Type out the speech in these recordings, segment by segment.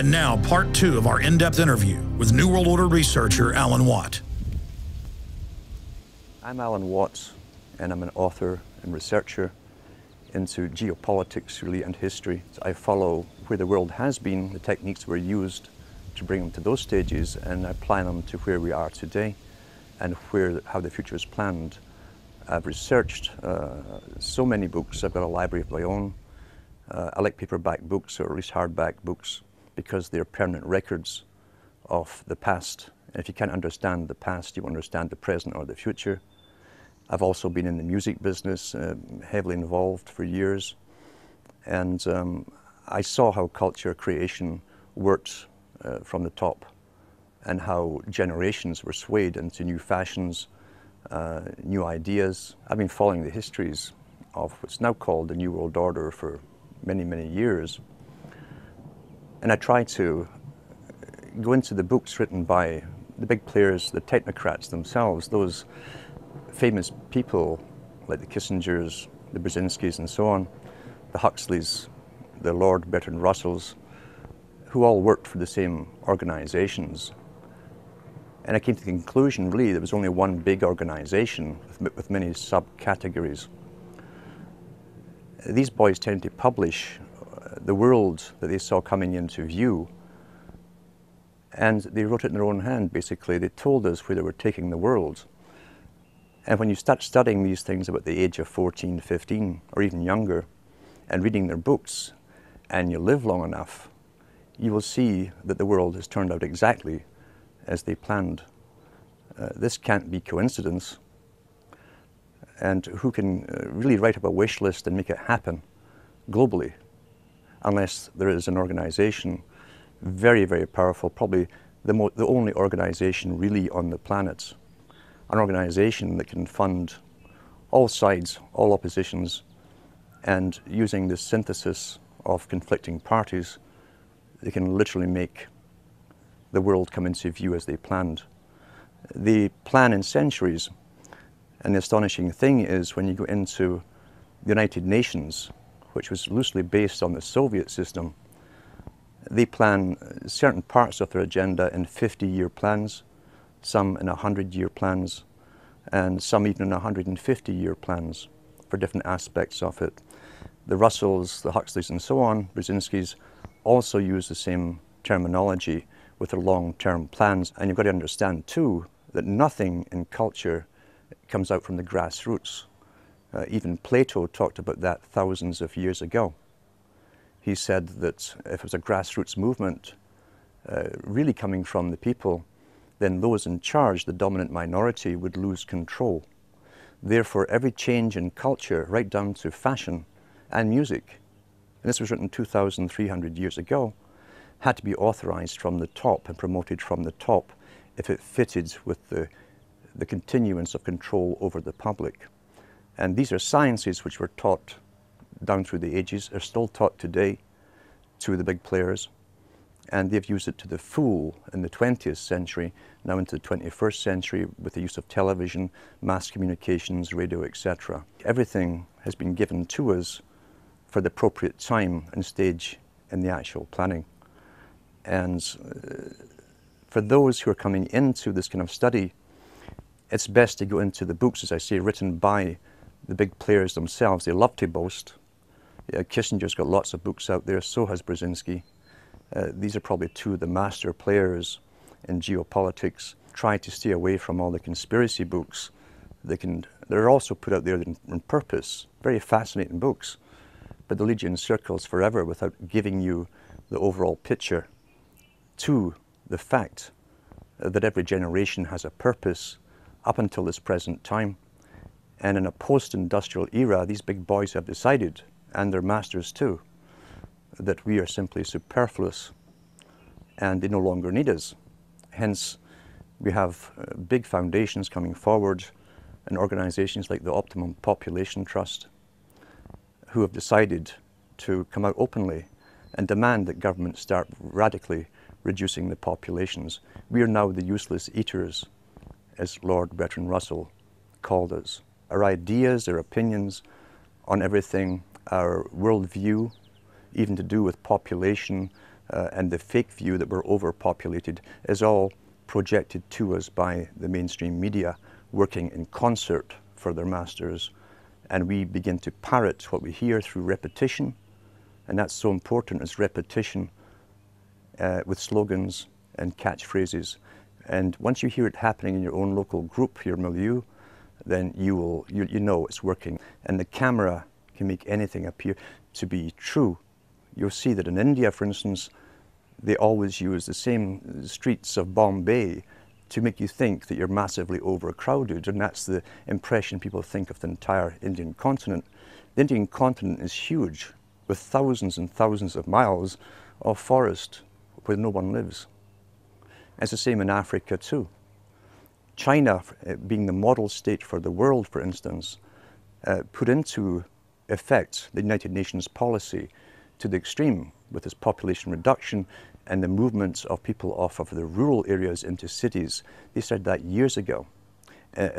And now, part 2 of our in-depth interview with New World Order researcher Alan Watt. I'm Alan Watt, and I'm an author and researcher into geopolitics, really, and history. I follow where the world has been, the techniques were used to bring them to those stages, and I apply them to where we are today and how the future is planned. I've researched so many books. I've got a library of my own. I like paperback books, or at least hardback books, because they're permanent records of the past. And if you can't understand the past, you understand the present or the future. I've also been in the music business, heavily involved for years. And I saw how culture creation worked from the top, and how generations were swayed into new fashions, new ideas. I've been following the histories of what's now called the New World Order for many, many years. And I try to go into the books written by the big players, the technocrats themselves, those famous people like the Kissingers, the Brzezinskis and so on, the Huxleys, the Lord Bertrand Russells, who all worked for the same organizations. And I came to the conclusion, really, there was only one big organization with many subcategories. These boys tended to publish the world that they saw coming into view, and they wrote it in their own hand, basically. They told us where they were taking the world. And when you start studying these things about the age of 14, 15, or even younger, and reading their books, and you live long enough, you will see that the world has turned out exactly as they planned. This can't be coincidence. And who can really write up a wish list and make it happen globally, unless there is an organization very, very powerful, probably the only organization really on the planet, an organization that can fund all sides, all oppositions, and using the synthesis of conflicting parties, they can literally make the world come into view as they planned. They plan in centuries. And the astonishing thing is, when you go into the United Nations, which was loosely based on the Soviet system, they plan certain parts of their agenda in 50-year plans, some in 100-year plans, and some even in 150-year plans for different aspects of it. The Russells, the Huxleys and so on, Brzezinskis, also use the same terminology with their long-term plans. And you've got to understand too that nothing in culture comes out from the grassroots. Even Plato talked about that thousands of years ago. He said that if it was a grassroots movement really coming from the people, then those in charge, the dominant minority, would lose control. Therefore, every change in culture, right down to fashion and music, and this was written 2,300 years ago, had to be authorized from the top and promoted from the top if it fitted with the continuance of control over the public. And these are sciences which were taught down through the ages, are still taught today to the big players, and they've used it to the full in the 20th century, now into the 21st century with the use of television, mass communications, radio, etc. Everything has been given to us for the appropriate time and stage in the actual planning. And for those who are coming into this kind of study, it's best to go into the books, as I say, written by the big players themselves. They love to boast. Kissinger's got lots of books out there, so has Brzezinski. These are probably two of the master players in geopolitics. Try to stay away from all the conspiracy books. They're also put out there in purpose, very fascinating books, but they'll lead you in circles forever without giving you the overall picture to the fact that every generation has a purpose up until this present time. And in a post-industrial era, these big boys have decided, and their masters too, that we are simply superfluous and they no longer need us. Hence, we have big foundations coming forward and organizations like the Optimum Population Trust who have decided to come out openly and demand that governments start radically reducing the populations. We are now the useless eaters, as Lord Bertrand Russell called us. Our ideas, our opinions on everything, our worldview, even to do with population, and the fake view that we're overpopulated is all projected to us by the mainstream media working in concert for their masters. And we begin to parrot what we hear through repetition, and that's so important, as repetition with slogans and catchphrases. And once you hear it happening in your own local group, your milieu, then you know it's working. And the camera can make anything appear to be true. You'll see that in India, for instance, they always use the same streets of Bombay to make you think that you're massively overcrowded, and that's the impression people think of the entire Indian continent. The Indian continent is huge, with thousands and thousands of miles of forest where no one lives. It's the same in Africa too. China, being the model state for the world, for instance, put into effect the United Nations policy to the extreme with its population reduction and the movement of people off of the rural areas into cities. They started that years ago.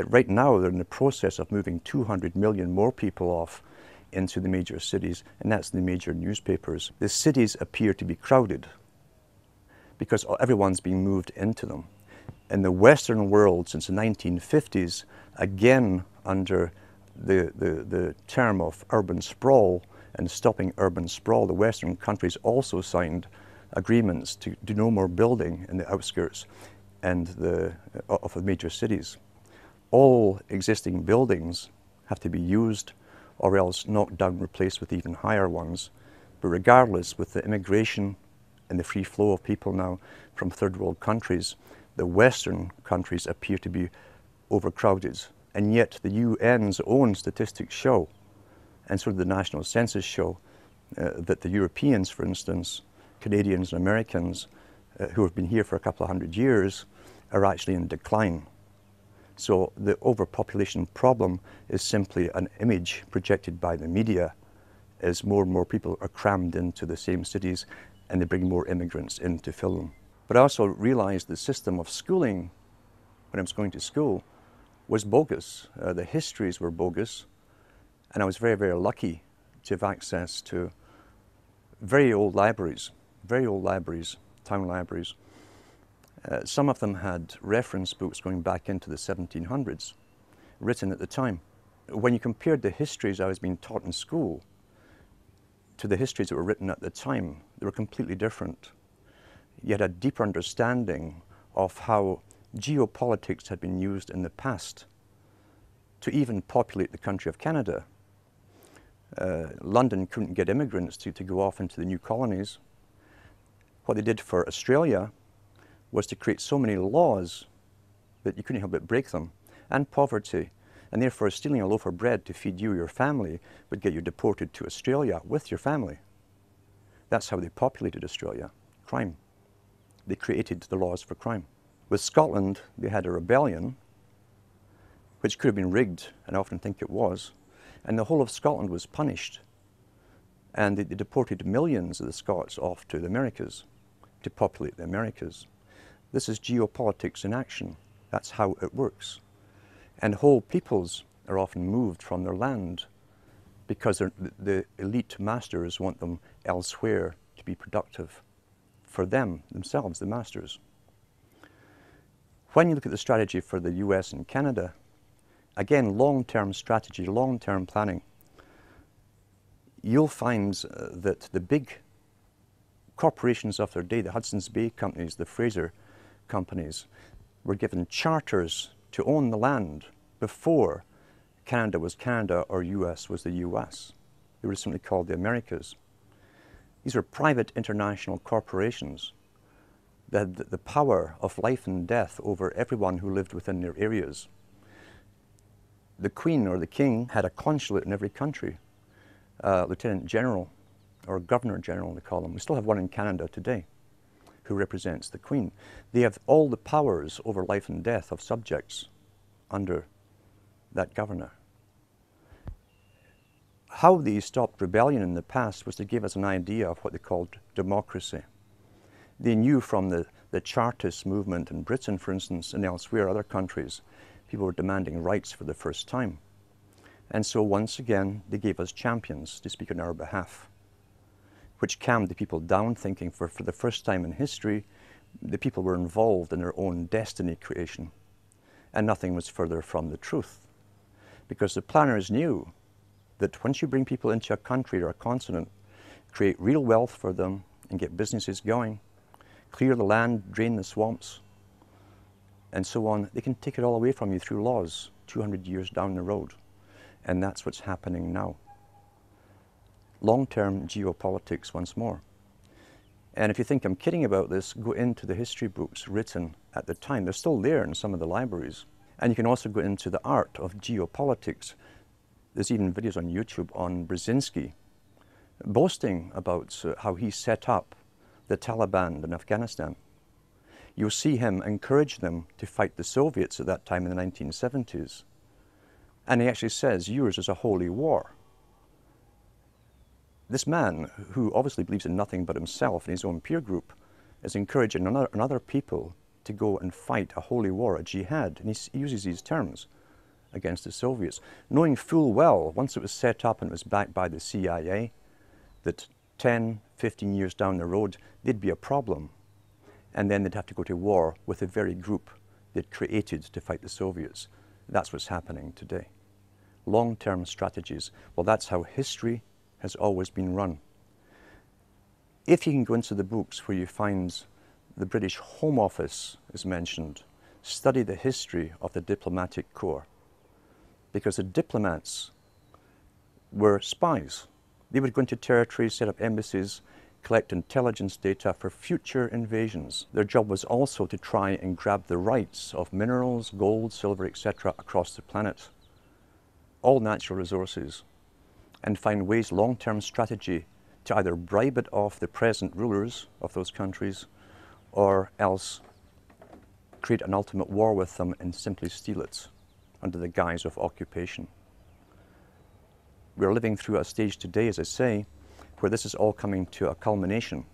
Right now, they're in the process of moving 200 million more people off into the major cities, and that's the major newspapers. The cities appear to be crowded because everyone's being moved into them. In the Western world, since the 1950s, again under the term of urban sprawl and stopping urban sprawl, the Western countries also signed agreements to do no more building in the outskirts and of the major cities. All existing buildings have to be used or else knocked down, replaced with even higher ones. But regardless, with the immigration and the free flow of people now from third world countries, the Western countries appear to be overcrowded. And yet the UN's own statistics show, and so do the national census show, that the Europeans, for instance, Canadians and Americans, who have been here for a couple of hundred years, are actually in decline. So the overpopulation problem is simply an image projected by the media as more and more people are crammed into the same cities and they bring more immigrants in to fill them. But I also realized the system of schooling when I was going to school was bogus. The histories were bogus, and I was very, very lucky to have access to very old libraries, town libraries. Some of them had reference books going back into the 1700s, written at the time. When you compared the histories I was being taught in school to the histories that were written at the time, they were completely different. You had a deeper understanding of how geopolitics had been used in the past to even populate the country of Canada. London couldn't get immigrants to go off into the new colonies. What they did for Australia was to create so many laws that you couldn't help but break them, and poverty, and therefore stealing a loaf of bread to feed you or your family would get you deported to Australia with your family. That's how they populated Australia, crime. They created the laws for crime. With Scotland, they had a rebellion, which could have been rigged, and I often think it was, and the whole of Scotland was punished. And they deported millions of the Scots off to the Americas to populate the Americas. This is geopolitics in action. That's how it works. And whole peoples are often moved from their land because the elite masters want them elsewhere to be productive for them, themselves, the masters. When you look at the strategy for the US and Canada, again, long-term strategy, long-term planning, you'll find that the big corporations of their day, the Hudson's Bay companies, the Fraser companies, were given charters to own the land before Canada was Canada or US was the US. They were simply called the Americas. These were private international corporations that had the power of life and death over everyone who lived within their areas. The Queen or the King had a consulate in every country, Lieutenant General or Governor General, they call them. We still have one in Canada today who represents the Queen. They have all the powers over life and death of subjects under that governor. How they stopped rebellion in the past was to give us an idea of what they called democracy. They knew from the Chartist movement in Britain, for instance, and elsewhere, other countries, people were demanding rights for the first time. And so once again, they gave us champions to speak on our behalf. which calmed the people down, thinking for the first time in history, the people were involved in their own destiny creation. And nothing was further from the truth. Because the planners knew that once you bring people into a country or a continent, create real wealth for them and get businesses going, clear the land, drain the swamps, and so on, they can take it all away from you through laws 200 years down the road. And that's what's happening now. Long-term geopolitics once more. And if you think I'm kidding about this, go into the history books written at the time. They're still there in some of the libraries. And you can also go into the art of geopolitics. There's even videos on YouTube on Brzezinski boasting about how he set up the Taliban in Afghanistan. You'll see him encourage them to fight the Soviets at that time in the 1970s. And he actually says, yours is a holy war. This man, who obviously believes in nothing but himself and his own peer group, is encouraging other people to go and fight a holy war, a jihad. And he uses these terms against the Soviets, knowing full well, once it was set up and it was backed by the CIA, that 10, 15 years down the road, there'd be a problem. And then they'd have to go to war with the very group they'd created to fight the Soviets. That's what's happening today. Long-term strategies. Well, that's how history has always been run. If you can go into the books where you find the British Home Office is mentioned, study the history of the diplomatic corps. Because the diplomats were spies. They would go into territories, set up embassies, collect intelligence data for future invasions. Their job was also to try and grab the rights of minerals, gold, silver, etc. across the planet. All natural resources. And find ways, long-term strategy, to either bribe it off the present rulers of those countries or else create an ultimate war with them and simply steal it under the guise of occupation. We're living through a stage today, as I say, where this is all coming to a culmination.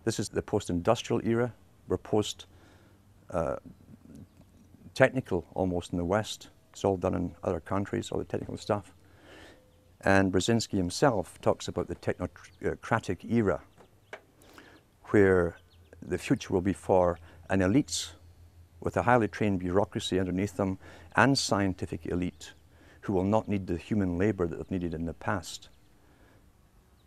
This is the post-industrial era. We're post-technical almost in the West. It's all done in other countries, all the technical stuff. And Brzezinski himself talks about the technocratic era, where the future will be for an elite with a highly trained bureaucracy underneath them and scientific elite who will not need the human labor that they've needed in the past.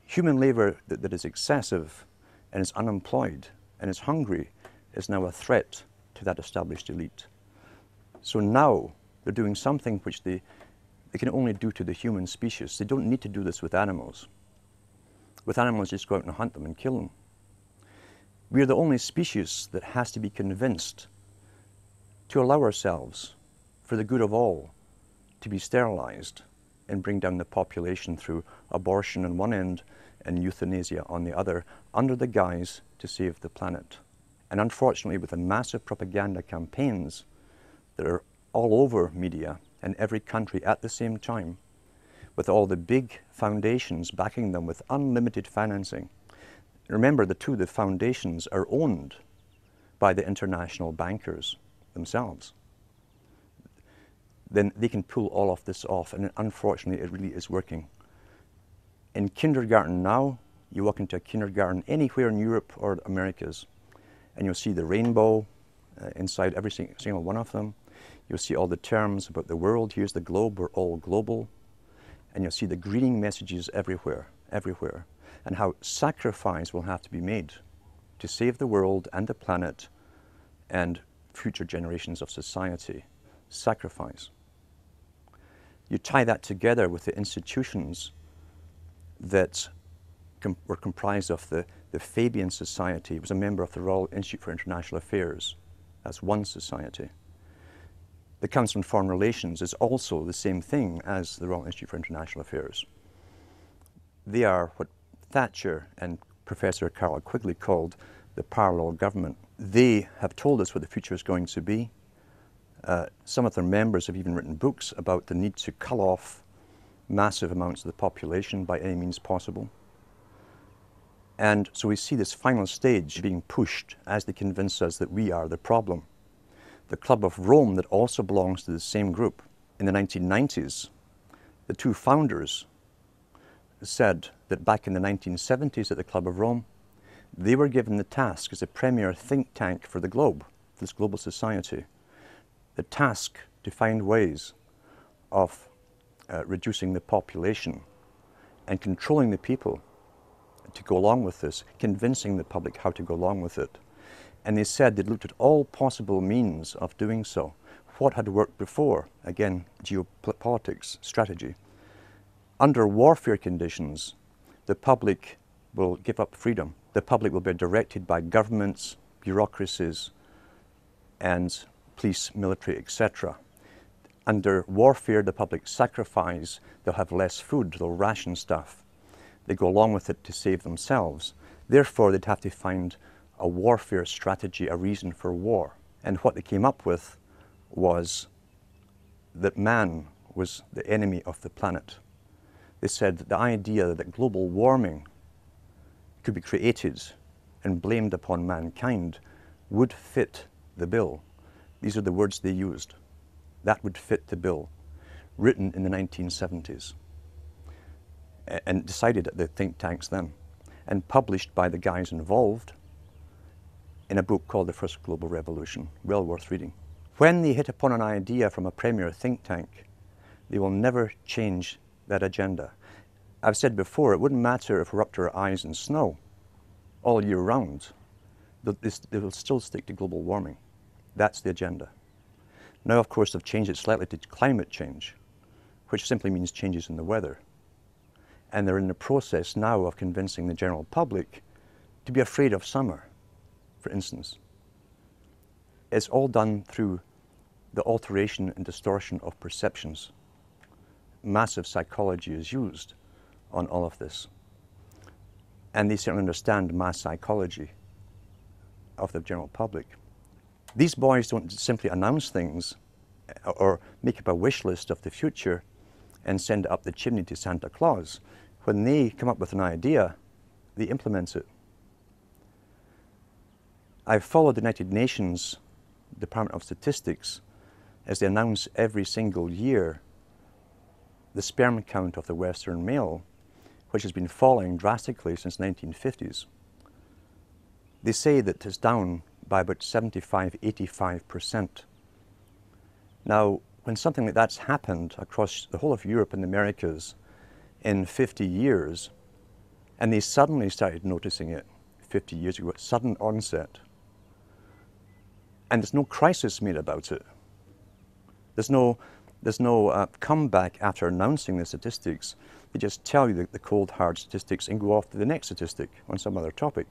Human labor that is excessive and is unemployed and is hungry is now a threat to that established elite. So now they're doing something which they can only do to the human species. They don't need to do this with animals. With animals, just go out and hunt them and kill them. We are the only species that has to be convinced to allow ourselves, for the good of all, to be sterilized and bring down the population through abortion on one end and euthanasia on the other, under the guise to save the planet. And unfortunately, with the massive propaganda campaigns that are all over media in every country at the same time, with all the big foundations backing them with unlimited financing. Remember, the foundations are owned by the international bankers themselves. Then they can pull all of this off, and unfortunately it really is working. In kindergarten now, you walk into a kindergarten anywhere in Europe or Americas, and you'll see the rainbow inside every single one of them. You'll see all the terms about the world. Here's the globe, we're all global. And you'll see the greening messages everywhere, everywhere. And how sacrifice will have to be made to save the world and the planet and future generations of society. Sacrifice. You tie that together with the institutions that were comprised of the Fabian Society. It was a member of the Royal Institute for International Affairs. That's one society. The Council on Foreign Relations is also the same thing as the Royal Institute for International Affairs. They are what Thatcher and Professor Carroll Quigley called the parallel government. They have told us what the future is going to be. Some of their members have even written books about the need to cull off massive amounts of the population by any means possible. And so we see this final stage being pushed as they convince us that we are the problem. The Club of Rome, that also belongs to the same group, in the 1990s, the two founders said that back in the 1970s at the Club of Rome, they were given the task as a premier think tank for the globe, for this global society, the task to find ways of reducing the population and controlling the people to go along with this, convincing the public how to go along with it. And they said they'd looked at all possible means of doing so. What had worked before? Again, geopolitics, strategy. Under warfare conditions, the public will give up freedom. The public will be directed by governments, bureaucracies, and police, military, etc. Under warfare, the public sacrifice, they'll have less food, they'll ration stuff. They go along with it to save themselves. Therefore, they'd have to find a warfare strategy, a reason for war. And what they came up with was that man was the enemy of the planet. They said that the idea that global warming could be created and blamed upon mankind would fit the bill. These are the words they used. That would fit the bill, written in the 1970s, and decided at the think tanks then, and published by the guys involved in a book called The First Global Revolution, well worth reading. When they hit upon an idea from a premier think tank, they will never change that agenda. I've said before, it wouldn't matter if we're up to our eyes in snow all year round. They will still stick to global warming. That's the agenda. Now, of course, they've changed it slightly to climate change, which simply means changes in the weather. And they're in the process now of convincing the general public to be afraid of summer, for instance. It's all done through the alteration and distortion of perceptions. Massive psychology is used on all of this. And they certainly understand mass psychology of the general public. These boys don't simply announce things or make up a wish list of the future and send it up the chimney to Santa Claus. When they come up with an idea, they implement it. I've followed the United Nations Department of Statistics as they announce every single year the sperm count of the Western male, which has been falling drastically since the 1950s. They say that it's down by about 75–85%. Now, when something like that's happened across the whole of Europe and the Americas in 50 years, and they suddenly started noticing it 50 years ago, sudden onset, and there's no crisis made about it. There's no comeback after announcing the statistics. They just tell you the cold, hard statistics and go off to the next statistic on some other topic.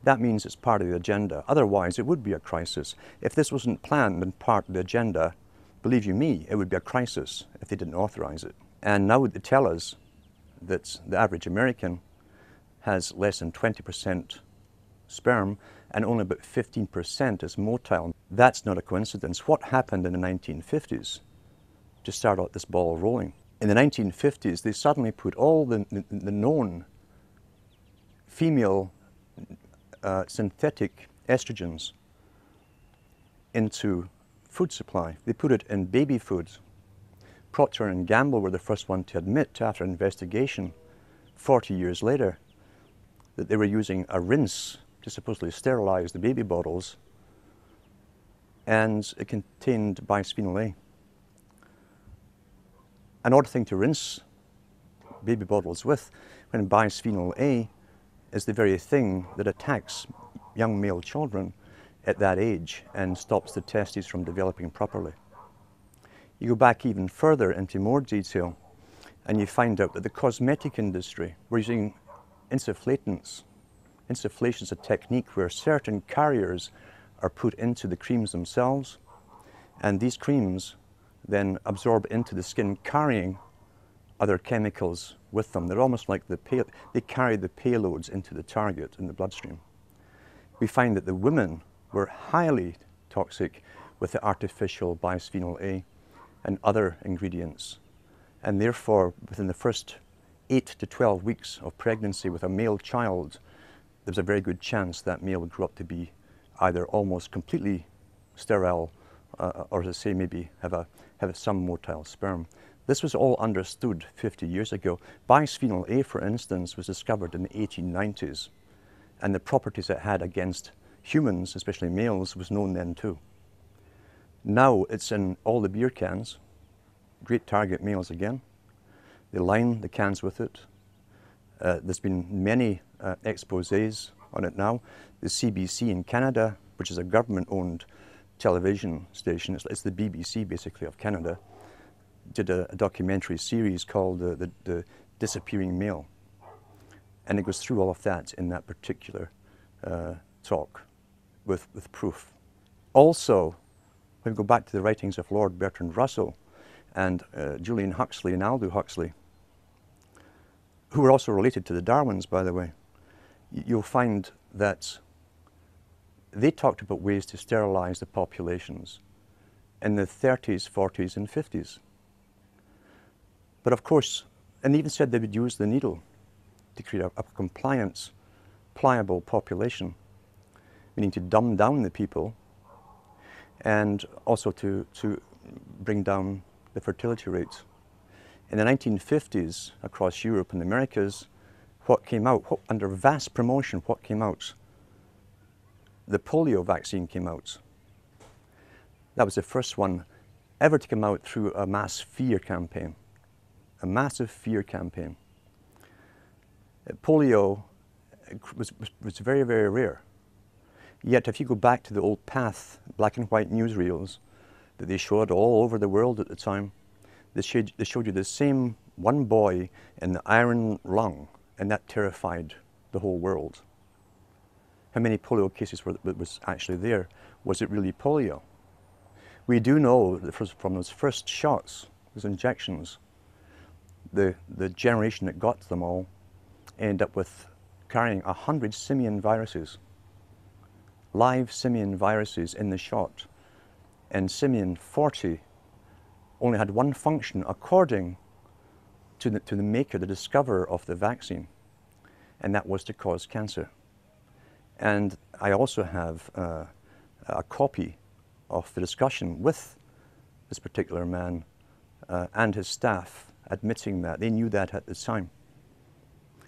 That means it's part of the agenda. Otherwise, it would be a crisis. If this wasn't planned and part of the agenda, believe you me, it would be a crisis if they didn't authorize it. And now they tell us that the average American has less than 20% sperm and only about 15% is motile. That's not a coincidence. What happened in the 1950s to start out this ball rolling? In the 1950s, they suddenly put all the known female synthetic estrogens into food supply. They put it in baby foods. Procter & Gamble were the first one to admit, after investigation 40 years later, that they were using a rinse to supposedly sterilize the baby bottles, and it contained bisphenol A. An odd thing to rinse baby bottles with, when bisphenol A is the very thing that attacks young male children at that age and stops the testes from developing properly. You go back even further into more detail and you find out that the cosmetic industry were using insufflatants. Insufflation is a technique where certain carriers are put into the creams themselves, and these creams then absorb into the skin, carrying other chemicals with them. They're almost like they carry the payloads into the target in the bloodstream. We find that the women were highly toxic with the artificial bisphenol A and other ingredients, and therefore within the first 8 to 12 weeks of pregnancy with a male child, there's a very good chance that male would grow up to be either almost completely sterile or, as I say, maybe have some motile sperm. This was all understood 50 years ago. Bisphenol A, for instance, was discovered in the 1890s, and the properties it had against humans, especially males, was known then too. Now it's in all the beer cans. Great target males again. They line the cans with it. There's been many exposés on it now. The CBC in Canada, which is a government-owned television station, it's the BBC basically of Canada, did a documentary series called the Disappearing Male. And it goes through all of that in that particular talk with proof. Also, when we go back to the writings of Lord Bertrand Russell and Julian Huxley and Aldous Huxley, who were also related to the Darwins, by the way, you'll find that they talked about ways to sterilize the populations in the 30s, 40s, and 50s. But of course, and they even said they would use the needle to create a compliant, pliable population, meaning to dumb down the people and also to bring down the fertility rates. In the 1950s, across Europe and the Americas, what came out, under vast promotion, what came out? The polio vaccine came out. That was the first one ever to come out through a mass fear campaign, a massive fear campaign. Polio was very, very rare. Yet if you go back to the old PATH black and white newsreels that they showed all over the world at the time, they showed you the same one boy in the iron lung, and that terrified the whole world. How many polio cases was actually there? Was it really polio? We do know that from those first shots, those injections, the generation that got them all ended up with carrying 100 simian viruses, live simian viruses in the shot, and simian 40 only had one function according to the maker, the discoverer of the vaccine, and that was to cause cancer. And I also have a copy of the discussion with this particular man and his staff admitting that. They knew that at the time.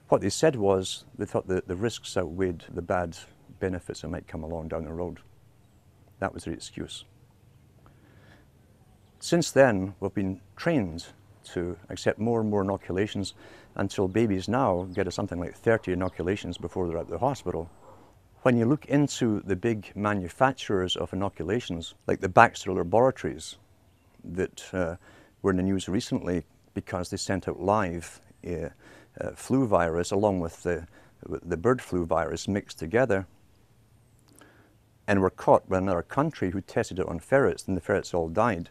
What they said was they thought that the risks outweighed the bad benefits that might come along down the road. That was their excuse. Since then, we've been trained to accept more and more inoculations until babies now get something like 30 inoculations before they're at the hospital. When you look into the big manufacturers of inoculations, like the Baxter Laboratories that were in the news recently because they sent out live flu virus along with the bird flu virus mixed together, and were caught by another country who tested it on ferrets, and the ferrets all died.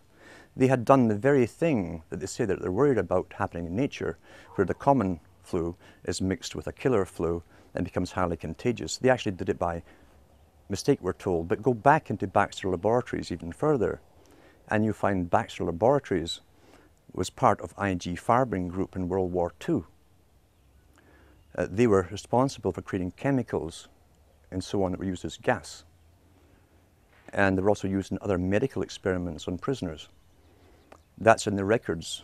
They had done the very thing that they say that they're worried about happening in nature, where the common flu is mixed with a killer flu and becomes highly contagious. They actually did it by mistake, we're told. But go back into Baxter Laboratories even further, and you find Baxter Laboratories was part of IG Farben Group in World War II. They were responsible for creating chemicals and so on that were used as gas. And they were also used in other medical experiments on prisoners. That's in the records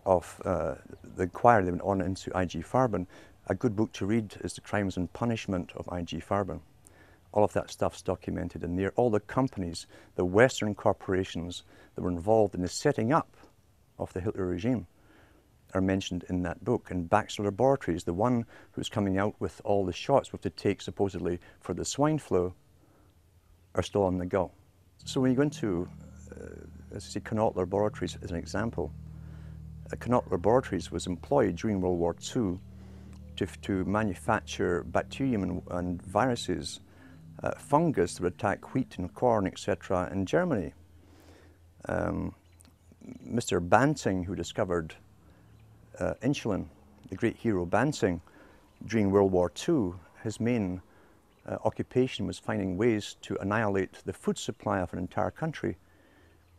of the inquiry that went on into IG Farben. A good book to read is The Crimes and Punishment of IG Farben. All of that stuff's documented in there. All the companies, the Western corporations that were involved in the setting up of the Hitler regime are mentioned in that book. And Baxter Laboratories, the one who's coming out with all the shots we have to take supposedly for the swine flu, are still on the go. So when you go into, let's say, Connaught Laboratories as an example, Connaught Laboratories was employed during World War II to manufacture bacterium and viruses, fungus that would attack wheat and corn, etc. in Germany. Mr. Banting, who discovered insulin, the great hero Banting, during World War II, his main occupation was finding ways to annihilate the food supply of an entire country.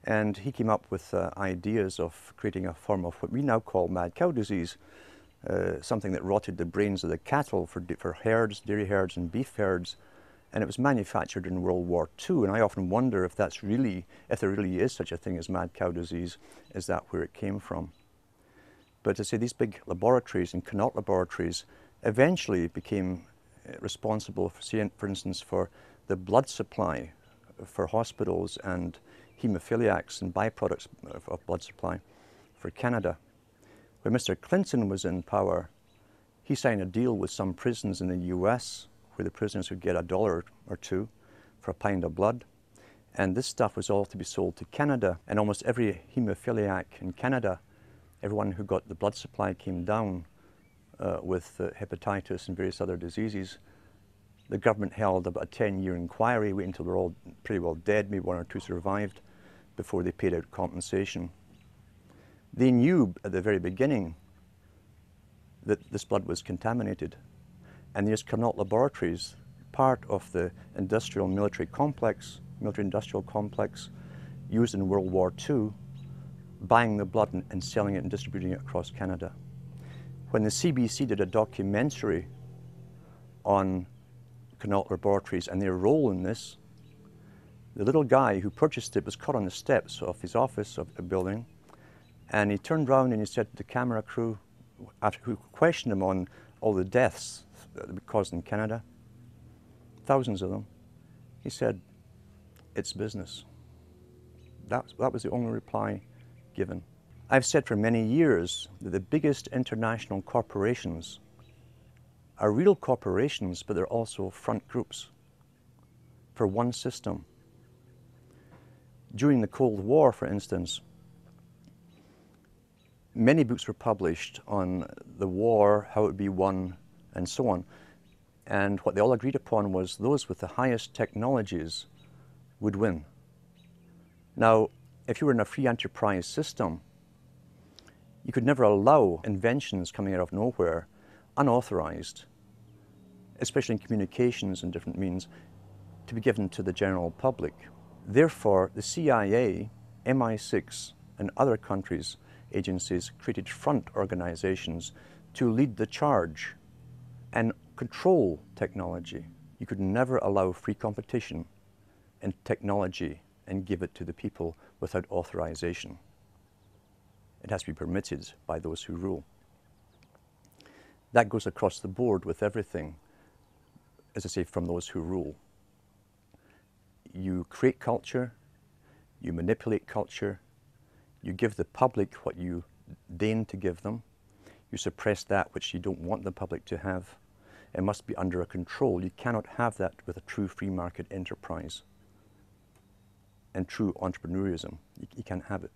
And he came up with ideas of creating a form of what we now call mad cow disease, something that rotted the brains of the cattle for herds, dairy herds and beef herds, And it was manufactured in World War II, and I often wonder if there really is such a thing as mad cow disease, is that where it came from? But to say these big laboratories and Connaught laboratories eventually became responsible, for instance, for the blood supply for hospitals and haemophiliacs and byproducts of blood supply for Canada. When Mr. Clinton was in power, he signed a deal with some prisons in the US where the prisoners would get $1 or $2 for a pint of blood. And this stuff was all to be sold to Canada. And almost every haemophiliac in Canada, everyone who got the blood supply came down with hepatitis and various other diseases. The government held about a 10-year inquiry, waiting until they're all pretty well dead, maybe one or two survived, before they paid out compensation. They knew at the very beginning that this blood was contaminated. And these Connaught laboratories, part of the industrial military-industrial complex used in World War II, buying the blood and selling it and distributing it across Canada. When the CBC did a documentary on Connaught laboratories and their role in this, the little guy who purchased it was caught on the steps of his office of a building, and he turned around and he said to the camera crew, after who questioned him on all the deaths that were caused in Canada, thousands of them, he said, "It's business." That was the only reply given. I've said for many years that the biggest international corporations are real corporations, but they're also front groups for one system. During the Cold War, for instance, many books were published on the war, how it would be won, and so on. And what they all agreed upon was those with the highest technologies would win. Now, if you were in a free enterprise system, you could never allow inventions coming out of nowhere, unauthorized, especially in communications and different means, to be given to the general public. Therefore, the CIA, MI6, and other countries' agencies created front organizations to lead the charge and control technology. You could never allow free competition in technology and give it to the people without authorization. It has to be permitted by those who rule. That goes across the board with everything, as I say, from those who rule. You create culture, you manipulate culture, you give the public what you deign to give them, you suppress that which you don't want the public to have. It must be under a control. You cannot have that with a true free market enterprise and true entrepreneurism. You can't have it.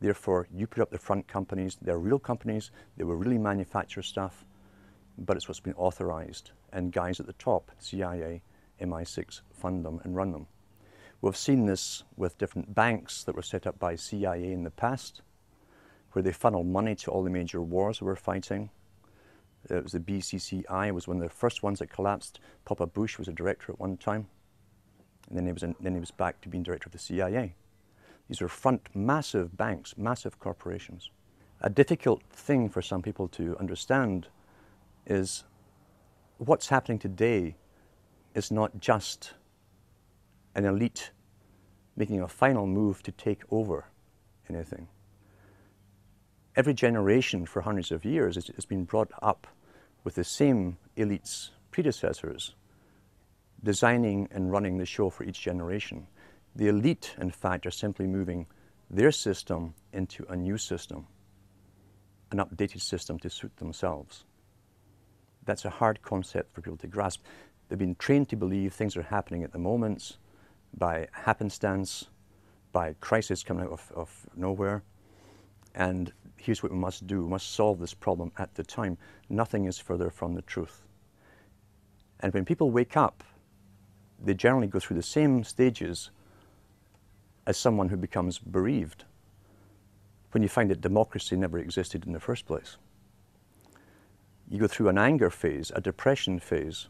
Therefore, you put up the front companies. They're real companies. They will really manufacture stuff, but it's what's been authorized. And guys at the top, CIA, MI6, fund them and run them. We've seen this with different banks that were set up by CIA in the past, where they funneled money to all the major wars we were fighting. It was the BCCI, was one of the first ones that collapsed. Papa Bush was a director at one time, and then he was back to being director of the CIA. These are front massive banks, massive corporations. A difficult thing for some people to understand is what's happening today is not just an elite making a final move to take over anything. Every generation for hundreds of years has been brought up with the same elite's predecessors designing and running the show for each generation. The elite, in fact, are simply moving their system into a new system, an updated system to suit themselves. That's a hard concept for people to grasp. They've been trained to believe things are happening at the moment by happenstance, by crisis coming out of nowhere. And here's what we must do. We must solve this problem at the time. Nothing is further from the truth. And when people wake up, they generally go through the same stages as someone who becomes bereaved when you find that democracy never existed in the first place. You go through an anger phase, a depression phase.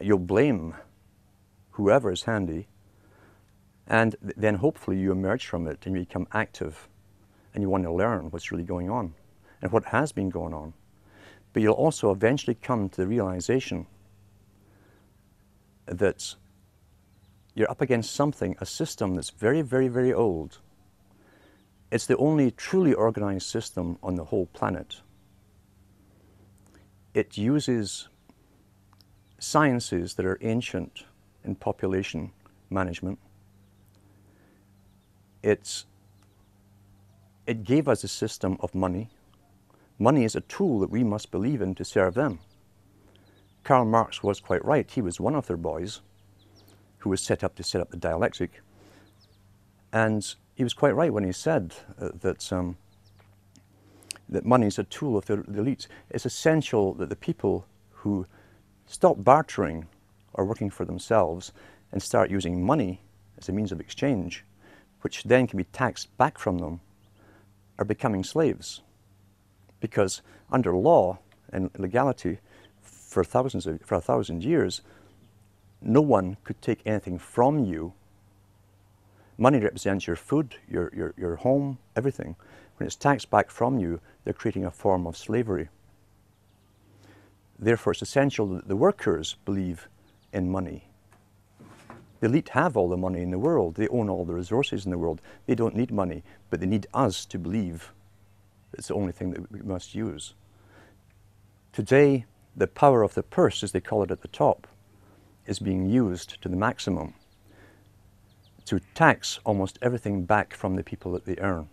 You'll blame whoever is handy, and then hopefully you emerge from it and you become active and you want to learn what's really going on and what has been going on. But you'll also eventually come to the realization that you're up against something, a system that's very, very, very old. It's the only truly organized system on the whole planet. It uses sciences that are ancient in population management. It gave us a system of money. Money is a tool that we must believe in to serve them. Karl Marx was quite right. He was one of their boys who was set up to set up the dialectic. And he was quite right when he said that money is a tool of the elites. It's essential that the people who stop bartering or working for themselves and start using money as a means of exchange, which then can be taxed back from them, are becoming slaves. Because under law and legality, for 1,000 years, no one could take anything from you. Money represents your food, your home, everything. When it's taxed back from you, they're creating a form of slavery. Therefore, it's essential that the workers believe in money. The elite have all the money in the world. They own all the resources in the world. They don't need money, but they need us to believe it's the only thing that we must use. Today, the power of the purse, as they call it at the top, is being used to the maximum to tax almost everything back from the people that they earn.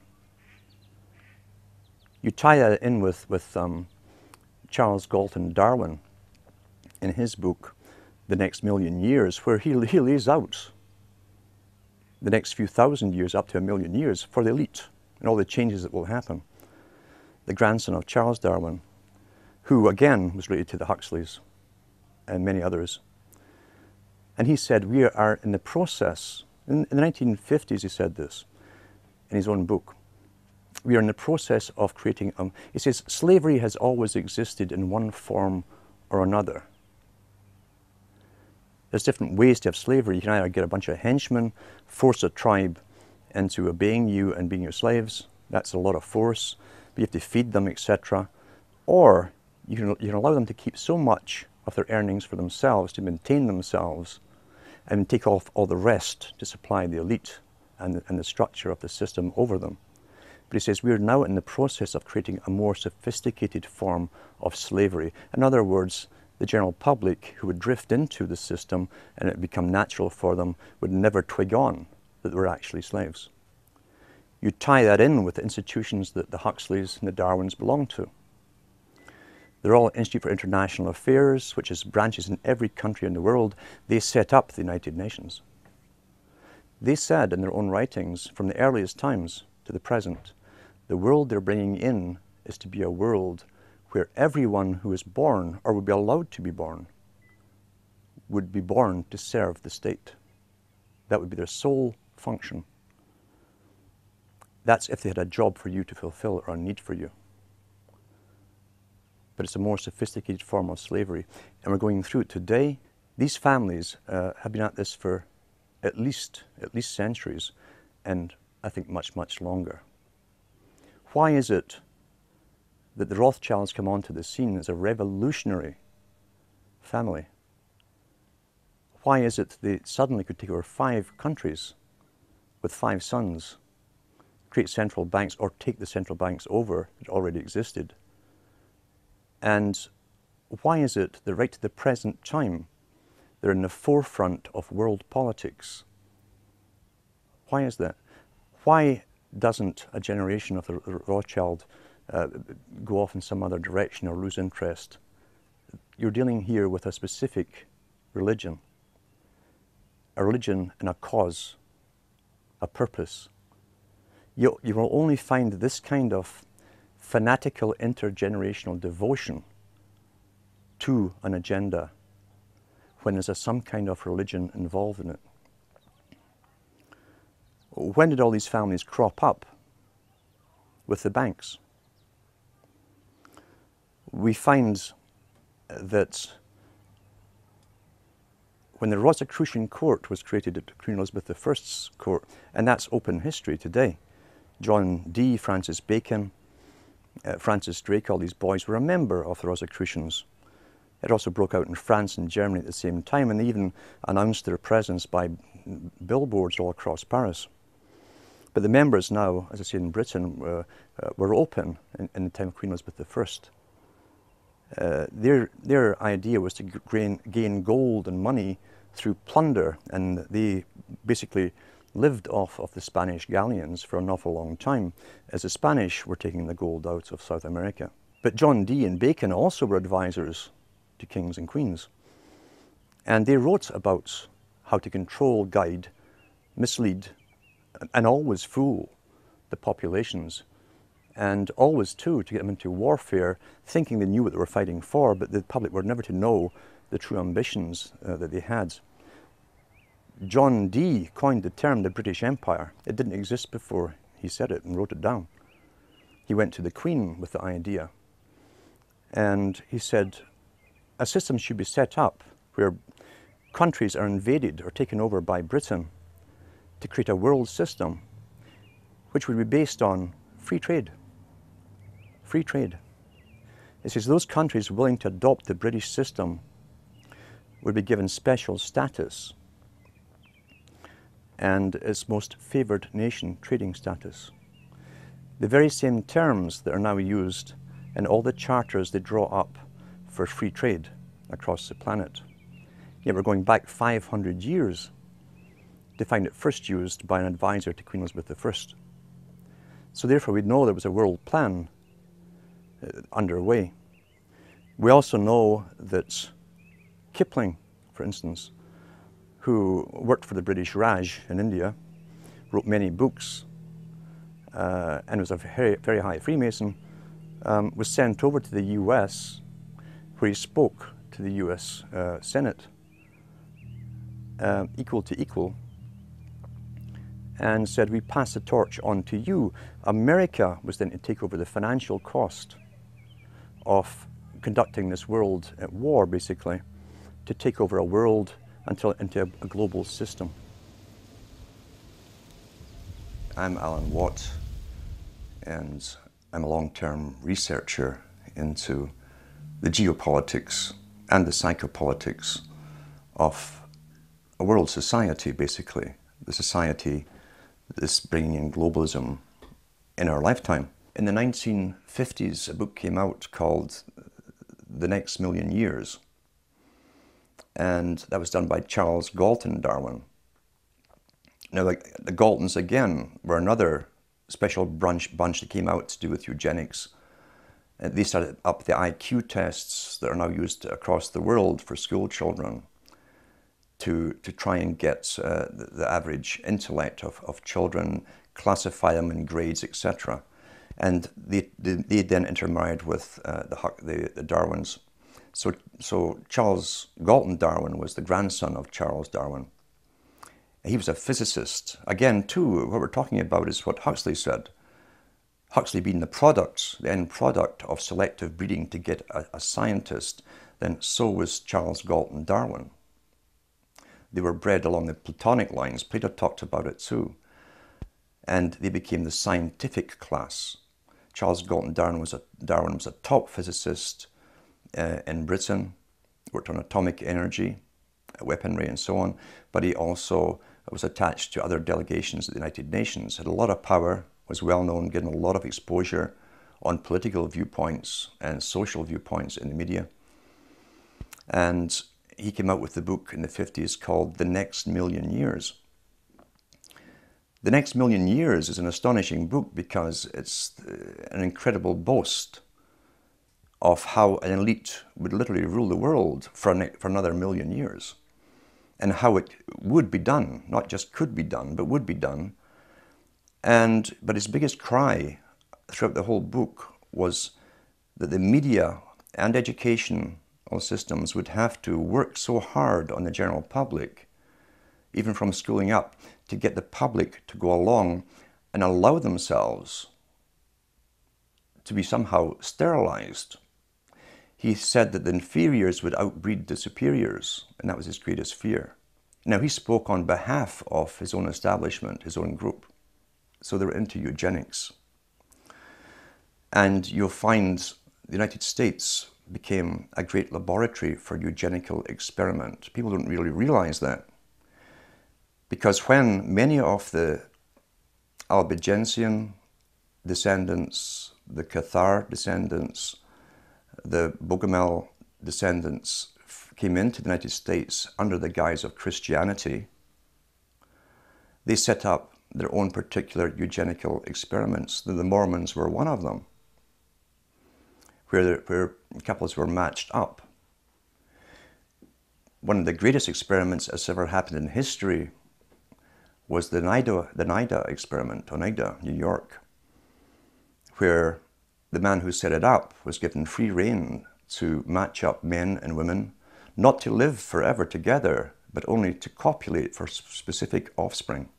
You tie that in with Charles Galton Darwin in his book, The Next Million Years, where he lays out the next few thousand years up to 1,000,000 years for the elite and all the changes that will happen. The grandson of Charles Darwin, who again was related to the Huxleys and many others. And he said, we are in the process, in the 1950s he said this in his own book, we are in the process of creating, he says, slavery has always existed in one form or another. There's different ways to have slavery. You can either get a bunch of henchmen, force a tribe into obeying you and being your slaves. That's a lot of force. But you have to feed them, etc. Or you can allow them to keep so much of their earnings for themselves to maintain themselves and take off all the rest to supply the elite and the structure of the system over them. But he says we're now in the process of creating a more sophisticated form of slavery. In other words, the general public who would drift into the system and it would become natural for them would never twig on that they were actually slaves. You tie that in with the institutions that the Huxleys and the Darwins belong to. They're all Institute for International Affairs, which has branches in every country in the world. They set up the United Nations. They said in their own writings, from the earliest times to the present, the world they're bringing in is to be a world where everyone who is born, or would be allowed to be born, would be born to serve the state. That would be their sole function. That's if they had a job for you to fulfill or a need for you. But it's a more sophisticated form of slavery. And we're going through it today. These families have been at this for at least centuries, and I think much, much longer. Why is it that the Rothschilds come onto the scene as a revolutionary family? Why is it they suddenly could take over 5 countries with 5 sons, create central banks, or take the central banks over that already existed? And why is it that right to the present time they're in the forefront of world politics? Why is that? Why doesn't a generation of the Rothschild go off in some other direction or lose interest? You're dealing here with a specific religion, a religion and a cause, a purpose. You will only find this kind of fanatical intergenerational devotion to an agenda when there's some kind of religion involved in it. When did all these families crop up? With the banks. We find that when the Rosicrucian court was created at Queen Elizabeth I's court, and that's open history today, John Dee, Francis Bacon, Francis Drake, all these boys were a member of the Rosicrucians. It also broke out in France and Germany at the same time, and they even announced their presence by billboards all across Paris. But the members now, as I say, in Britain, were open in the time of Queen Elizabeth I. Their idea was to gain gold and money through plunder, and they basically lived off of the Spanish galleons for an awful long time, as the Spanish were taking the gold out of South America. But John Dee and Bacon also were advisors to kings and queens, and they wrote about how to control, guide, mislead, and always fool the populations, and always too to get them into warfare, thinking they knew what they were fighting for, but the public were never to know the true ambitions that they had. John Dee coined the term the British Empire. It didn't exist before he said it and wrote it down. He went to the Queen with the idea, and he said a system should be set up where countries are invaded or taken over by Britain to create a world system which would be based on free trade. Free trade. It says those countries willing to adopt the British system would be given special status and its most favoured nation trading status. The very same terms that are now used in all the charters they draw up for free trade across the planet. Yet we're going back 500 years to find it first used by an advisor to Queen Elizabeth I. So therefore we know there was a world plan underway. We also know that Kipling, for instance, who worked for the British Raj in India, wrote many books, and was a very, very high Freemason, was sent over to the US, where he spoke to the US Senate, equal to equal, and said, we pass the torch on to you. America was then to take over the financial cost of conducting this world war, basically, to take over a world into a global system. I'm Alan Watt, and I'm a long-term researcher into the geopolitics and the psychopolitics of a world society, basically, the society that's bringing in globalism in our lifetime. In the 1950s, a book came out called The Next Million Years, and that was done by Charles Galton Darwin. Now, the Galtons, again, were another special bunch that came out to do with eugenics. They started up the IQ tests that are now used across the world for school children to try and get the average intellect of children, classify them in grades, etc. And they then intermarried with the Darwins. So Charles Galton Darwin was the grandson of Charles Darwin. He was a physicist. Again, too, what we're talking about is what Huxley said. Huxley being the end product of selective breeding to get a scientist, then so was Charles Galton Darwin. They were bred along the Platonic lines. Plato talked about it too. And they became the scientific class. Charles Galton Darwin was a top physicist in Britain, worked on atomic energy, weaponry and so on, but he also was attached to other delegations at the United Nations, had a lot of power, was well known, given a lot of exposure on political viewpoints and social viewpoints in the media. And he came out with the book in the 50s called The Next Million Years. The Next Million Years is an astonishing book because it's an incredible boast of how an elite would literally rule the world for another million years, and how it would be done, not just could be done, but would be done. But his biggest cry throughout the whole book was that the media and educational systems would have to work so hard on the general public, even from schooling up, to get the public to go along and allow themselves to be somehow sterilized. He said that the inferiors would outbreed the superiors, and that was his greatest fear. Now, he spoke on behalf of his own establishment, his own group. So they were into eugenics. And you'll find the United States became a great laboratory for eugenical experiment. People don't really realize that. Because when many of the Albigensian descendants, the Cathar descendants, the Bogomil descendants came into the United States under the guise of Christianity, they set up their own particular eugenical experiments. The Mormons were one of them, where couples were matched up. One of the greatest experiments that's ever happened in history was the NIDA experiment, Oneida, New York, where the man who set it up was given free rein to match up men and women, not to live forever together, but only to copulate for specific offspring.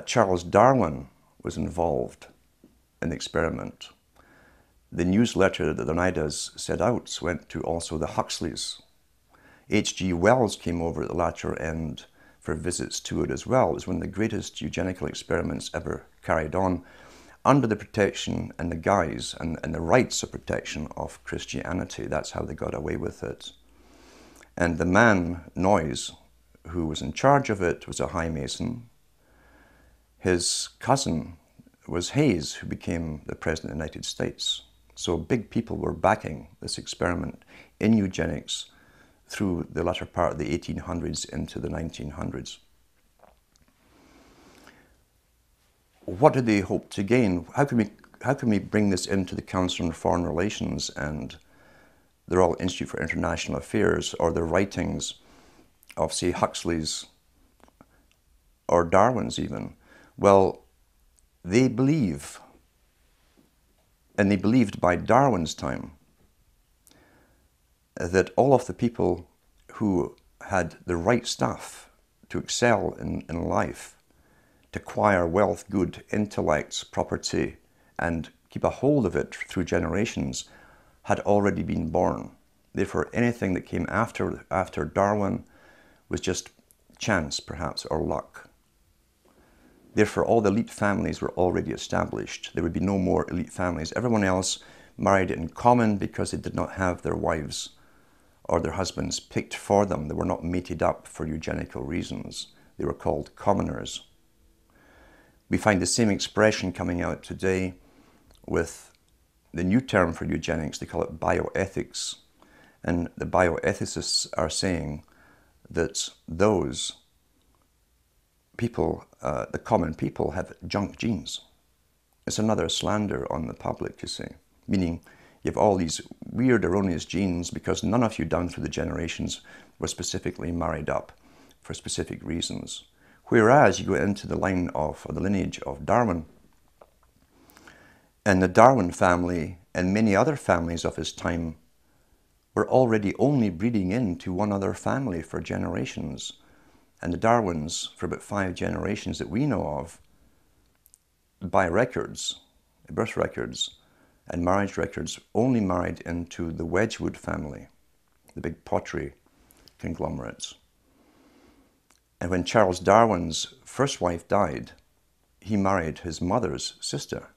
Charles Darwin was involved in the experiment. The newsletter that the Oneidas set out went to also the Huxleys. H.G. Wells came over at the latter end for visits to it as well. It was one of the greatest eugenical experiments ever carried on under the protection and the guise and the rights of protection of Christianity. That's how they got away with it. And the man, Noyes, who was in charge of it, was a high Mason. His cousin was Hayes, who became the President of the United States. So big people were backing this experiment in eugenics through the latter part of the 1800s into the 1900s. What did they hope to gain? How can we bring this into the Council on Foreign Relations and the Royal Institute for International Affairs, or the writings of, say, Huxley's or Darwin's even? Well, they believe, and they believed by Darwin's time, that all of the people who had the right stuff to excel in life, to acquire wealth, good, intellect, property, and keep a hold of it through generations, had already been born. Therefore, anything that came after Darwin was just chance, perhaps, or luck. Therefore, all the elite families were already established. There would be no more elite families. Everyone else married in common because they did not have their wives or their husbands picked for them. They were not mated up for eugenical reasons. They were called commoners. We find the same expression coming out today with the new term for eugenics. They call it bioethics. And the bioethicists are saying that those people, the common people, have junk genes. It's another slander on the public, you see. Meaning you have all these weird, erroneous genes because none of you down through the generations were specifically married up for specific reasons. Whereas you go into the line of, or the lineage of Darwin, and the Darwin family and many other families of his time were already only breeding into one other family for generations. And the Darwins, for about 5 generations that we know of, by records, birth records and marriage records, only married into the Wedgwood family, the big pottery conglomerates. And when Charles Darwin's first wife died, he married his mother's sister,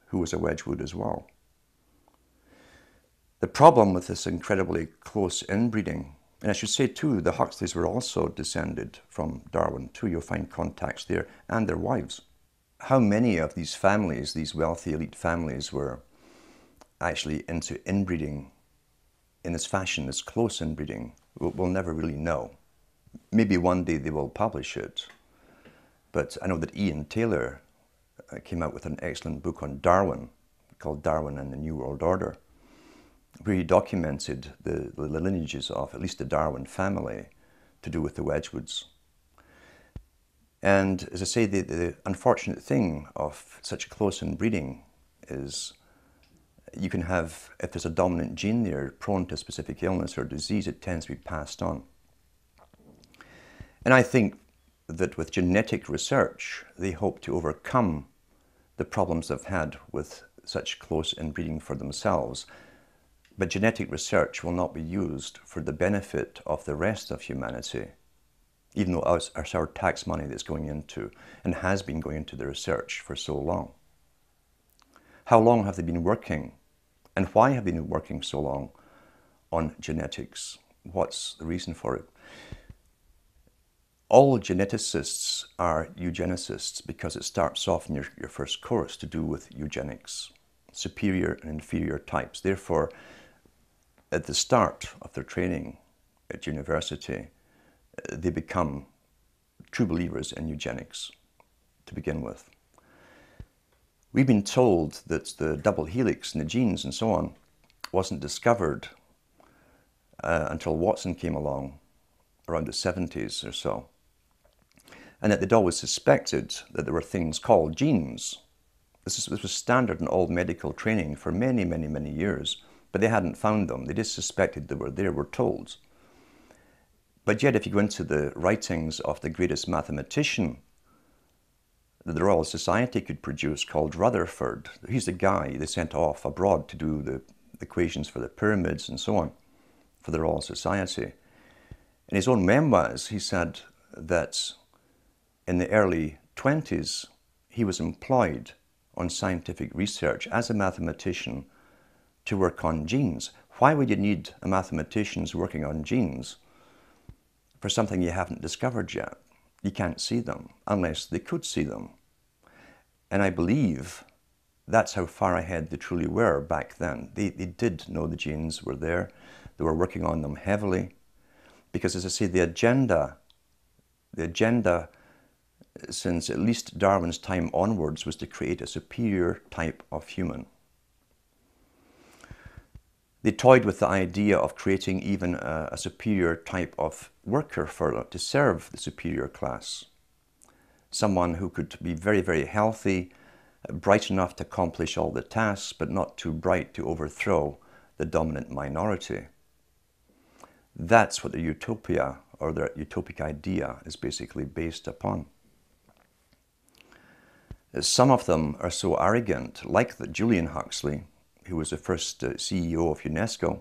who was a Wedgwood as well. The problem with this incredibly close inbreeding, and I should say too, the Huxleys were also descended from Darwin too. You'll find contacts there, and their wives. How many of these families, these wealthy elite families, were actually into inbreeding in this fashion, this close inbreeding, we'll never really know. Maybe one day they will publish it. But I know that Ian Taylor came out with an excellent book on Darwin called Darwin and the New World Order, where he documented the lineages of at least the Darwin family to do with the Wedgwoods. And as I say, the unfortunate thing of such close inbreeding is you can have, if there's a dominant gene there prone to a specific illness or disease, it tends to be passed on. And I think that with genetic research, they hope to overcome the problems they've had with such close inbreeding for themselves. But genetic research will not be used for the benefit of the rest of humanity, even though it's our tax money that's going into and has been going into the research for so long. How long have they been working? And why have they been working so long on genetics. What's the reason for it? All geneticists are eugenicists because it starts off in your first course to do with eugenics, superior and inferior types. Therefore, at the start of their training at university, they become true believers in eugenics to begin with. We've been told that the double helix in the genes and so on wasn't discovered until Watson came along around the 70s or so. And that they'd always suspected that there were things called genes. This was standard in all medical training for many, many, many years, but they hadn't found them. They just suspected they were there, we're told. But yet, if you go into the writings of the greatest mathematician that the Royal Society could produce, called Rutherford, he's the guy they sent off abroad to do the equations for the pyramids and so on for the Royal Society. In his own memoirs, he said that in the early 20s, he was employed on scientific research as a mathematician to work on genes. Why would you need a mathematician working on genes for something you haven't discovered yet? You can't see them unless they could see them. And I believe that's how far ahead they truly were back then. They did know the genes were there. They were working on them heavily. Because, as I say, the agenda since at least Darwin's time onwards was to create a superior type of human. They toyed with the idea of creating even a superior type of worker to serve the superior class. Someone who could be very, very healthy, bright enough to accomplish all the tasks, but not too bright to overthrow the dominant minority. That's what the utopia, or the utopic idea, is basically based upon. Some of them are so arrogant, like Julian Huxley, who was the first CEO of UNESCO,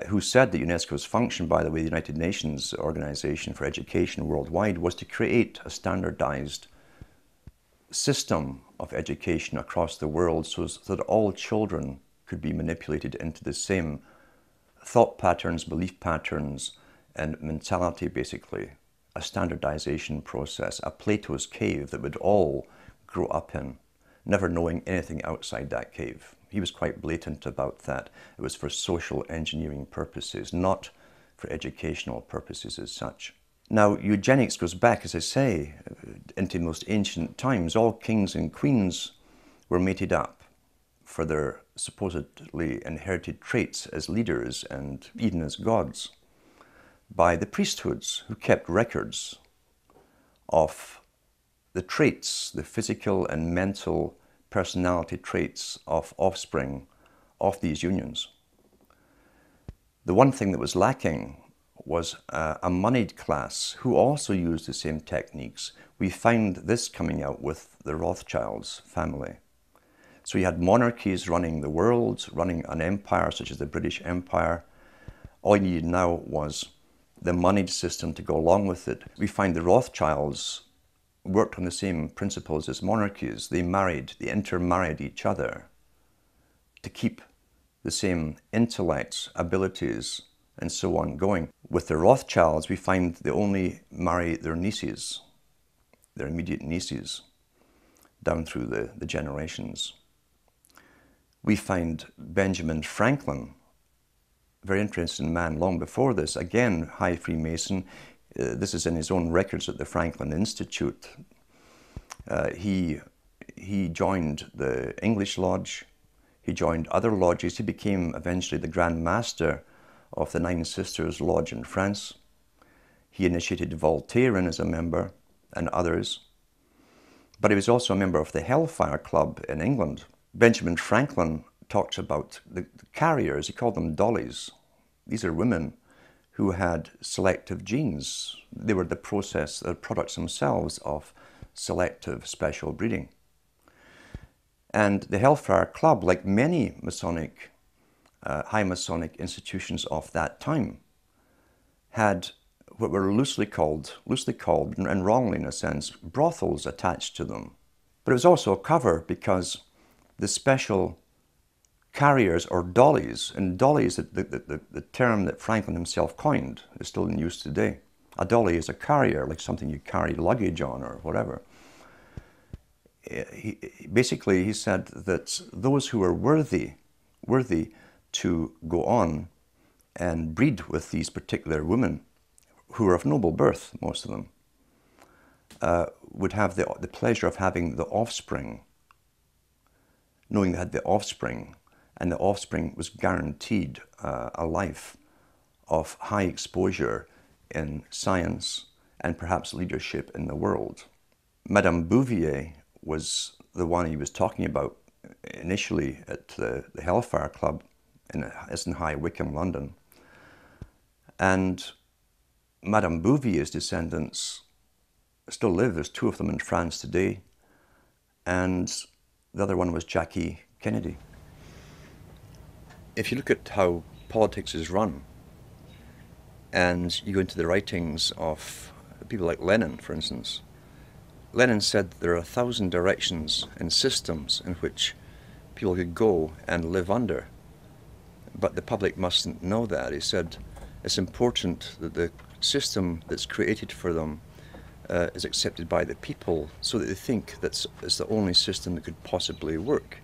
who said that UNESCO's function, by the way, the United Nations Organization for Education worldwide, was to create a standardized system of education across the world so that all children could be manipulated into the same thought patterns, belief patterns, and mentality, basically. A standardization process, a Plato's cave that we'd all grow up in, never knowing anything outside that cave. He was quite blatant about that. It was for social engineering purposes, not for educational purposes as such. Now, eugenics goes back, as I say, into most ancient times. All kings and queens were mated up for their supposedly inherited traits as leaders and even as gods by the priesthoods, who kept records of the traits, the physical and mental personality traits of offspring of these unions. The one thing that was lacking was a moneyed class who also used the same techniques. We find this coming out with the Rothschilds family. So you had monarchies running the world, running an empire such as the British Empire. All you needed now was the moneyed system to go along with it. We find the Rothschilds worked on the same principles as monarchies. They intermarried each other to keep the same intellects, abilities, and so on going. With the Rothschilds, we find they only marry their nieces, their immediate nieces, down through the generations. We find Benjamin Franklin, very interesting man long before this, again, high Freemason. This is in his own records at the Franklin Institute. He joined the English Lodge. He joined other lodges. He became eventually the Grand Master of the Nine Sisters Lodge in France. He initiated Voltairean as a member and others. But he was also a member of the Hellfire Club in England. Benjamin Franklin talks about the carriers. He called them dollies. These are women who had selective genes. They were the products themselves of selective special breeding. And the Hellfire Club, like many Masonic, high Masonic institutions of that time, had what were loosely called, and wrongly in a sense, brothels attached to them. But it was also a cover because the special carriers or dollies, and dolly is the term that Franklin himself coined, is still in use today. A dolly is a carrier, like something you carry luggage on or whatever. Basically, he said that those who are worthy to go on and breed with these particular women, who are of noble birth, most of them, would have the pleasure of having the offspring, knowing they had the offspring, and the offspring was guaranteed a life of high exposure in science and perhaps leadership in the world. Madame Bouvier was the one he was talking about initially at the Hellfire Club in High Wycombe, London. And Madame Bouvier's descendants still live. There's two of them in France today, and the other one was Jackie Kennedy. If you look at how politics is run, and you go into the writings of people like Lenin, for instance, Lenin said there are 1,000 directions and systems in which people could go and live under, but the public mustn't know that. He said it's important that the system that's created for them is accepted by the people, so that they think that it's the only system that could possibly work.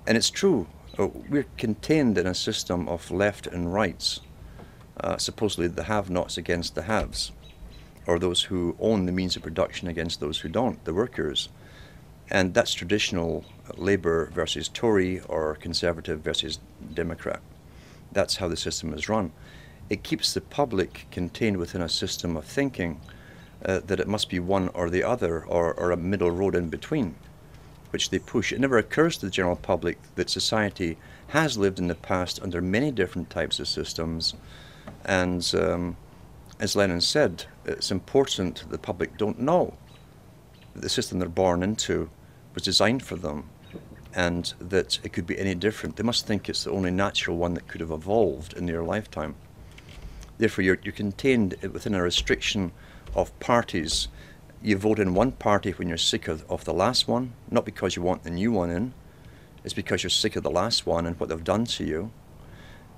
And it's true. We're contained in a system of left and rights, supposedly the have-nots against the haves, or those who own the means of production against those who don't, the workers. And that's traditional Labour versus Tory, or Conservative versus Democrat. That's how the system is run. It keeps the public contained within a system of thinking that it must be one or the other, or a middle road in between, which they push. It never occurs to the general public that society has lived in the past under many different types of systems, and as Lenin said, it's important that the public don't know that the system they're born into was designed for them, and that it could be any different. They must think it's the only natural one that could have evolved in their lifetime. Therefore, you're contained within a restriction of parties. You vote in one party when you're sick of the last one, not because you want the new one in. It's because you're sick of the last one and what they've done to you.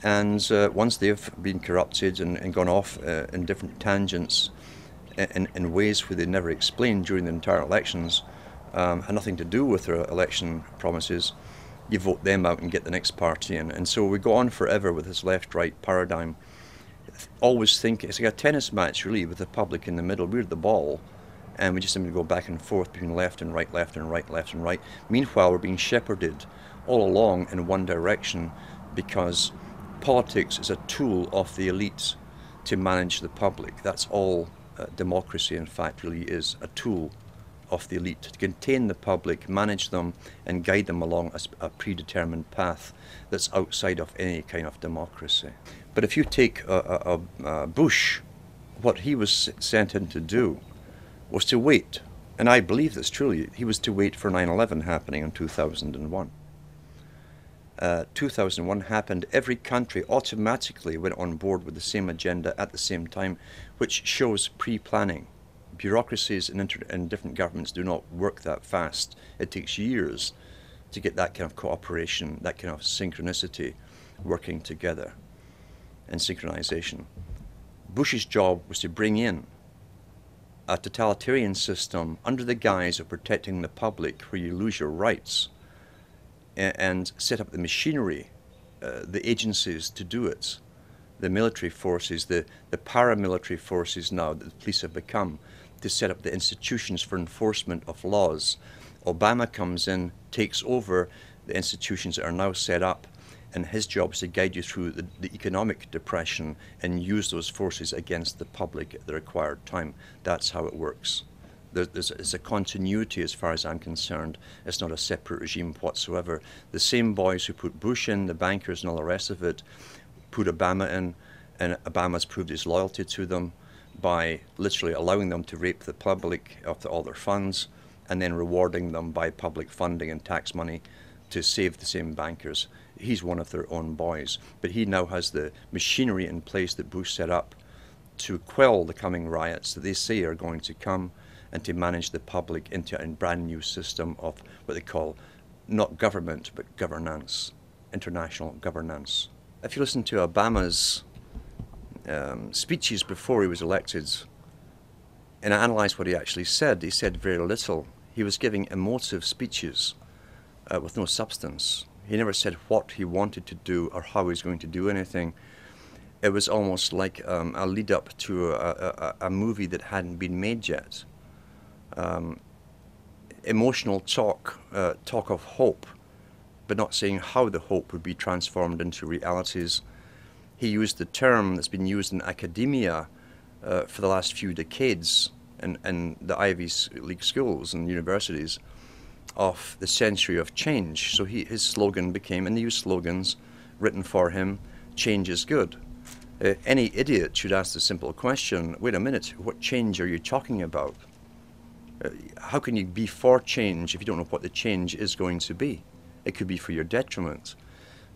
And once they've been corrupted and gone off in different tangents in ways where they never explained during the entire elections, had nothing to do with their election promises, you vote them out and get the next party in. And so we go on forever with this left-right paradigm. Always think it's like a tennis match, really, with the public in the middle. We're the ball, and we just simply go back and forth between left and right, left and right, left and right. Meanwhile, we're being shepherded all along in one direction, because politics is a tool of the elites to manage the public. That's all democracy, in fact, really is, a tool of the elite to contain the public, manage them, and guide them along a predetermined path that's outside of any kind of democracy. But if you take Bush, what he was sent in to do was to wait, and I believe this truly, he was to wait for 9/11 happening in 2001. 2001 happened, every country automatically went on board with the same agenda at the same time, which shows pre-planning. Bureaucracies in different governments do not work that fast. It takes years to get that kind of cooperation, that kind of synchronicity working together and synchronization. Bush's job was to bring in a totalitarian system under the guise of protecting the public, where you lose your rights, and set up the machinery, the agencies to do it, the military forces, the paramilitary forces now that the police have become, to set up the institutions for enforcement of laws. Obama comes in, takes over the institutions that are now set up, and his job is to guide you through the economic depression and use those forces against the public at the required time. That's how it works. There's a continuity as far as I'm concerned. It's not a separate regime whatsoever. The same boys who put Bush in, the bankers and all the rest of it, put Obama in, and Obama's proved his loyalty to them by literally allowing them to rape the public of all their funds, and then rewarding them by public funding and tax money to save the same bankers. He's one of their own boys, but he now has the machinery in place that Bush set up to quell the coming riots that they say are going to come, and to manage the public into a brand new system of what they call not government, but governance, international governance. If you listen to Obama's speeches before he was elected, and I analysed what he actually said, he said very little. He was giving emotive speeches with no substance. He never said what he wanted to do or how he was going to do anything. It was almost like a lead up to a movie that hadn't been made yet. Emotional talk of hope, but not saying how the hope would be transformed into realities. He used the term that's been used in academia for the last few decades in the Ivy League schools and universities of the century of change. So his slogan became, and they use slogans written for him, change is good. Any idiot should ask the simple question, wait a minute, what change are you talking about? How can you be for change if you don't know what the change is going to be? It could be for your detriment.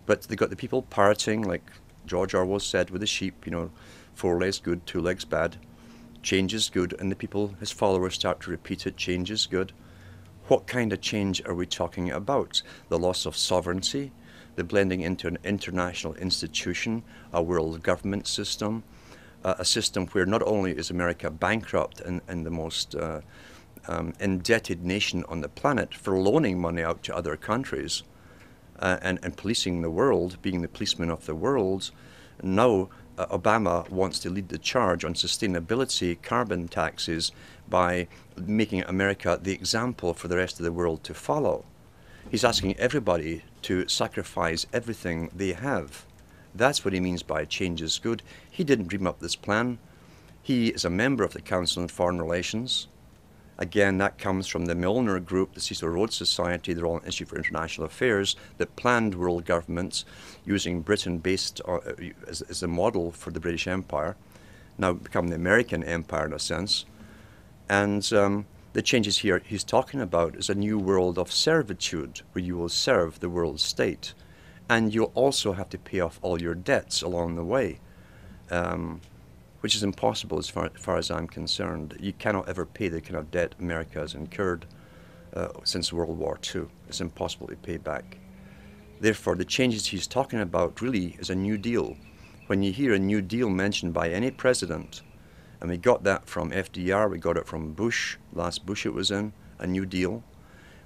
But they got the people parroting, like George Orwell said with the sheep, 4 legs good, 2 legs bad. Change is good, and the people, his followers, start to repeat it, change is good. What kind of change are we talking about? The loss of sovereignty, the blending into an international institution, a world government system, a system where not only is America bankrupt and the most indebted nation on the planet for loaning money out to other countries and policing the world, being the policeman of the world, now Obama wants to lead the charge on sustainability, carbon taxes, by making America the example for the rest of the world to follow. He's asking everybody to sacrifice everything they have. That's what he means by change is good. He didn't dream up this plan. He is a member of the Council on Foreign Relations. Again, that comes from the Milner Group, the Cecil Rhodes Society, the Royal Institute for International Affairs, that planned world governments using Britain based as a model for the British Empire, now become the American Empire in a sense. And the changes here he's talking about is a new world of servitude, where you will serve the world state. And you'll also have to pay off all your debts along the way. Which is impossible as far as I'm concerned. You cannot ever pay the kind of debt America has incurred since World War II. It's impossible to pay back. Therefore, the changes he's talking about really is a New Deal. When you hear a New Deal mentioned by any president, and we got that from FDR, we got it from Bush, last Bush it was in, a New Deal.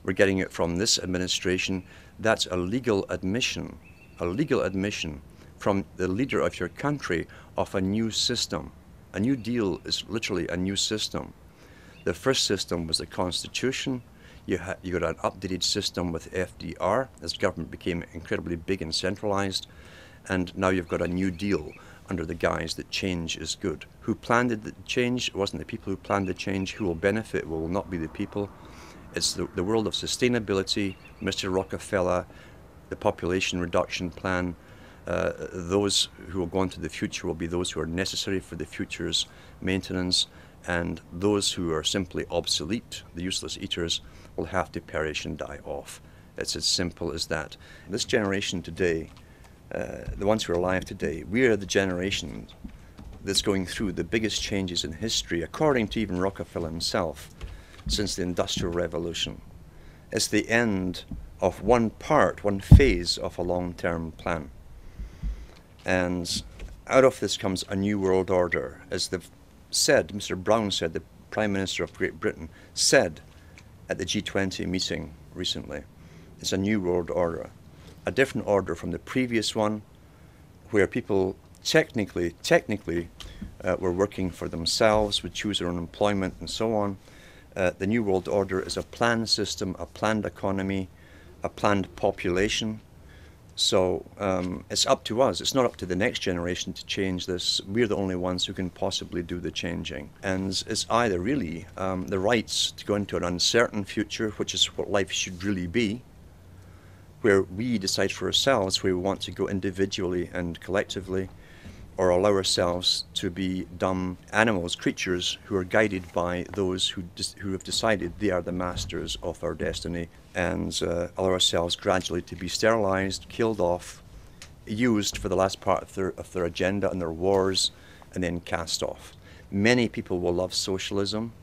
We're getting it from this administration. That's a legal admission from the leader of your country of a new system. A New Deal is literally a new system. The first system was the Constitution. You got an updated system with FDR as government became incredibly big and centralized. And now you've got a New Deal under the guise that change is good. Who planned the change? It wasn't the people who planned the change. Who will benefit will not be the people. It's the world of sustainability, Mr. Rockefeller, the population reduction plan. Those who will go into the future will be those who are necessary for the future's maintenance, and those who are simply obsolete, the useless eaters, will have to perish and die off. It's as simple as that. This generation today, the ones who are alive today, we are the generation that's going through the biggest changes in history, according to even Rockefeller himself, since the Industrial Revolution. It's the end of one phase of a long-term plan. And out of this comes a new world order. As they've said, Mr. Brown said, the Prime Minister of Great Britain said at the G20 meeting recently, it's a new world order. A different order from the previous one, where people technically were working for themselves, would choose their own employment and so on. The new world order is a planned system, a planned economy, a planned population. So it's up to us. It's not up to the next generation to change this. We're the only ones who can possibly do the changing. And it's either really the rights to go into an uncertain future, which is what life should really be, where we decide for ourselves where we want to go individually and collectively, or allow ourselves to be dumb animals, creatures who are guided by those who have decided they are the masters of our destiny, and allow ourselves gradually to be sterilized, killed off, used for the last part of their agenda and their wars, and then cast off. Many people will love socialism.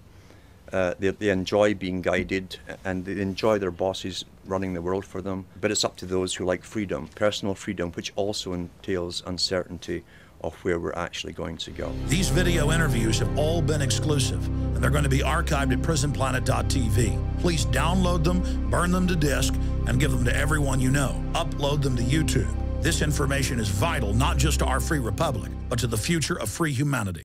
They enjoy being guided, and they enjoy their bosses running the world for them. But it's up to those who like freedom, personal freedom, which also entails uncertainty of where we're actually going to go. These video interviews have all been exclusive, and they're going to be archived at prisonplanet.tv. Please download them, burn them to disk, and give them to everyone you know. Upload them to YouTube. This information is vital not just to our free republic, but to the future of free humanity.